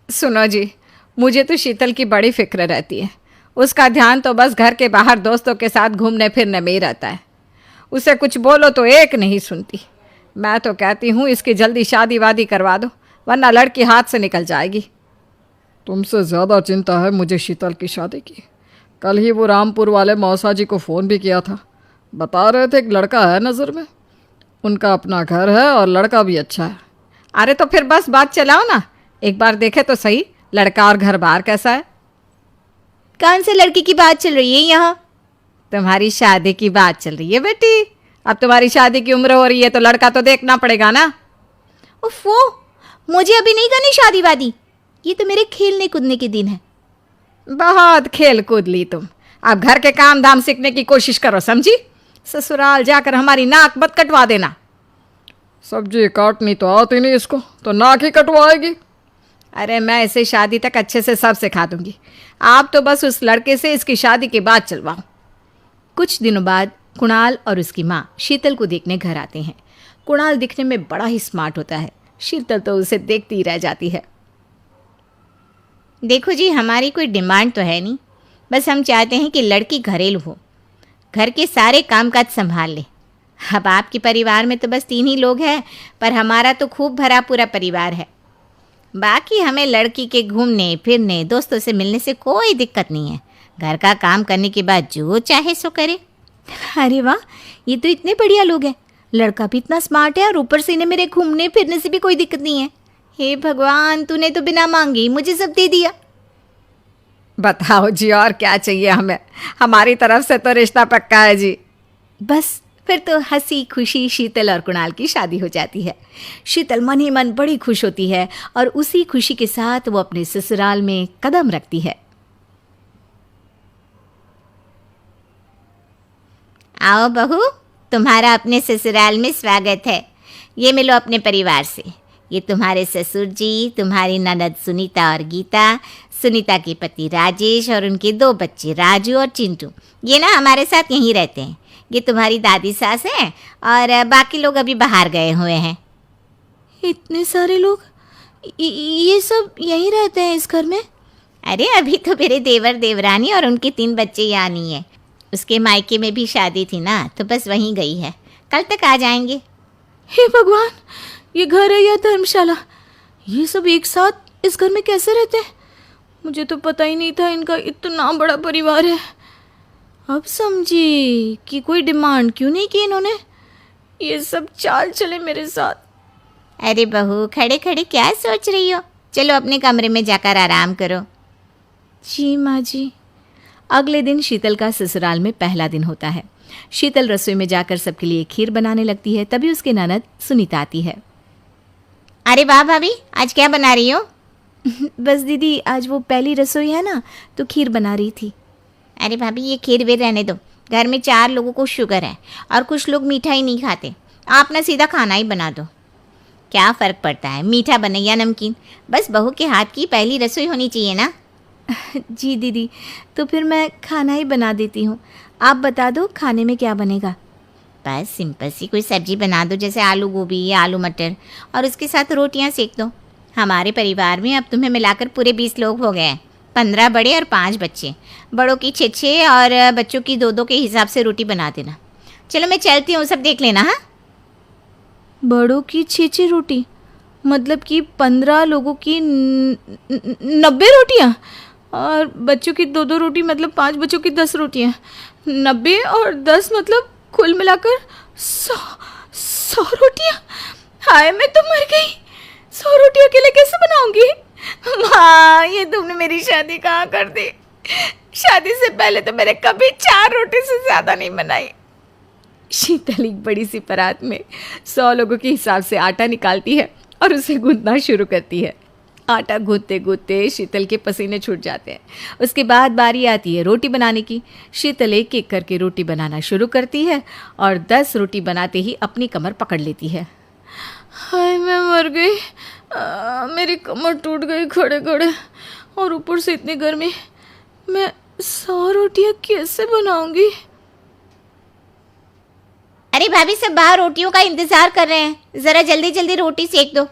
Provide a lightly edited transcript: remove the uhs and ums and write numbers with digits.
सुनो जी, मुझे तो शीतल की बड़ी फिक्र रहती है। उसका ध्यान तो बस घर के बाहर दोस्तों के साथ घूमने फिरने में ही रहता है। उसे कुछ बोलो तो एक नहीं सुनती। मैं तो कहती हूँ इसकी जल्दी शादी वादी करवा दो, वरना लड़की हाथ से निकल जाएगी। तुमसे ज़्यादा चिंता है मुझे शीतल की शादी की। कल ही वो रामपुर वाले मौसा जी को फ़ोन भी किया था। बता रहे थे एक लड़का है नज़र में। उनका अपना घर है और लड़का भी अच्छा है। अरे तो फिर बस बात चलाओ ना, एक बार देखे तो सही लड़का और घर बार कैसा है। कौन से लड़की की बात चल रही है यहाँ? तुम्हारी शादी की बात चल रही है बेटी। अब तुम्हारी शादी की उम्र हो रही है तो लड़का तो देखना पड़ेगा ना। उफ़ो, मुझे अभी नहीं करनी शादी वादी। ये तो मेरे खेलने कूदने के दिन है। बहुत खेल कूद ली तुम। अब घर के काम धाम सीखने की कोशिश करो, समझी? ससुराल जाकर हमारी नाक मत कटवा देना। सब्जी काटनी तो आती नहीं इसको, तो नाक ही कटवाएगी। अरे मैं इसे शादी तक अच्छे से सब सिखा दूंगी। आप तो बस उस लड़के से इसकी शादी की बात चलवाओ। कुछ दिनों बाद कुणाल और उसकी माँ शीतल को देखने घर आते हैं। कुणाल दिखने में बड़ा ही स्मार्ट होता है। शीतल तो उसे देखती ही रह जाती है। देखो जी, हमारी कोई डिमांड तो है नहीं, बस हम चाहते हैं कि लड़की घरेलू हो, घर के सारे कामकाज संभाल ले। अब आपके परिवार में तो बस 3 ही लोग हैं, पर हमारा तो खूब भरा पूरा परिवार है। बाकी हमें लड़की के घूमने फिरने दोस्तों से मिलने से कोई दिक्कत नहीं है। घर का काम करने के बाद जो चाहे सो करे। अरे वाह, ये तो इतने बढ़िया लोग हैं। लड़का भी इतना स्मार्ट है और ऊपर से इन्हें मेरे घूमने फिरने से भी कोई दिक्कत नहीं है। हे भगवान, तूने तो बिना मांगे ही मुझे सब दे दिया। बताओ जी, और क्या चाहिए हमें? हमारी तरफ से तो रिश्ता पक्का है जी। बस फिर तो हंसी खुशी शीतल और कुणाल की शादी हो जाती है। शीतल मन ही मन बड़ी खुश होती है और उसी खुशी के साथ वो अपने ससुराल में कदम रखती है। आओ बहू, तुम्हारा अपने ससुराल में स्वागत है। ये मिलो अपने परिवार से। ये तुम्हारे ससुर जी, तुम्हारी ननद सुनीता और गीता, सुनीता के पति राजेश और उनके 2 बच्चे राजू और चिंटू। ये ना हमारे साथ यहीं रहते हैं। ये तुम्हारी दादी सास हैं और बाकी लोग अभी बाहर गए हुए हैं। इतने सारे लोग, ये सब यहीं रहते हैं इस घर में? अरे अभी तो मेरे देवर देवरानी और उनके 3 बच्चे यहाँ नहीं है। उसके मायके में भी शादी थी ना, तो बस वहीं गई है। कल तक आ जाएंगे। हे भगवान, ये घर है या धर्मशाला? ये सब एक साथ इस घर में कैसे रहते हैं? मुझे तो पता ही नहीं था इनका इतना बड़ा परिवार है। अब समझी कि कोई डिमांड क्यों नहीं की इन्होंने। ये सब चाल चले मेरे साथ। अरे बहू, खड़े खड़े क्या सोच रही हो? चलो अपने कमरे में जाकर आराम करो। जी माँ जी। अगले दिन शीतल का ससुराल में पहला दिन होता है। शीतल रसोई में जाकर सबके लिए खीर बनाने लगती है। तभी उसकी ननद सुनीता आती है। अरे वाह भाभी, आज क्या बना रही हो? बस दीदी, आज वो पहली रसोई है ना, तो खीर बना रही थी। अरे भाभी, ये खीर वीर रहने दो। घर में 4 लोगों को शुगर है और कुछ लोग मीठा ही नहीं खाते। आप ना सीधा खाना ही बना दो। क्या फ़र्क पड़ता है, मीठा बने या नमकीन? बस बहू के हाथ की पहली रसोई होनी चाहिए ना। जी दीदी, तो फिर मैं खाना ही बना देती हूँ। आप बता दो खाने में क्या बनेगा? बस सिंपल सी कोई सब्जी बना दो, जैसे आलू गोभी या आलू मटर, और उसके साथ रोटियाँ सेक दो। हमारे परिवार में अब तुम्हें मिलाकर पूरे 20 लोग हो गए हैं। 15 बड़े और 5 बच्चे। बड़ों की 6-6 और बच्चों की 2-2 के हिसाब से रोटी बना देना। चलो मैं चलती हूँ, सब देख लेना। हाँ, बड़ों की 6-6 रोटी मतलब कि 15 लोगों की 90 रोटियाँ, और बच्चों की 2-2 रोटी मतलब 5 बच्चों की 10 रोटियाँ। 90 और 10 मतलब कुल मिलाकर 100 रोटियाँ। हाय, मैं तो मर गई। 100 रोटी अकेले कैसे बनाऊंगी? माँ, ये तुमने मेरी शादी कहाँ कर दी? शादी से पहले तो मैंने कभी 4 रोटी से ज़्यादा नहीं बनाई। शीतल एक बड़ी सी परात में 100 लोगों के हिसाब से आटा निकालती है और उसे गूंथना शुरू करती है। आटा गूंथते गूंथते शीतल के पसीने छूट जाते हैं। उसके बाद बारी आती है रोटी बनाने की। शीतल एक एक करके रोटी बनाना शुरू करती है और 10 रोटी बनाते ही अपनी कमर पकड़ लेती है। हाय, मैं मर गई। मेरी कमर टूट गई खड़े खड़े, और ऊपर से इतनी गर्मी। मैं 100 रोटियाँ कैसे बनाऊंगी? अरे भाभी, सब बाहर रोटियों का इंतज़ार कर रहे हैं। ज़रा जल्दी जल्दी रोटी सेक दो।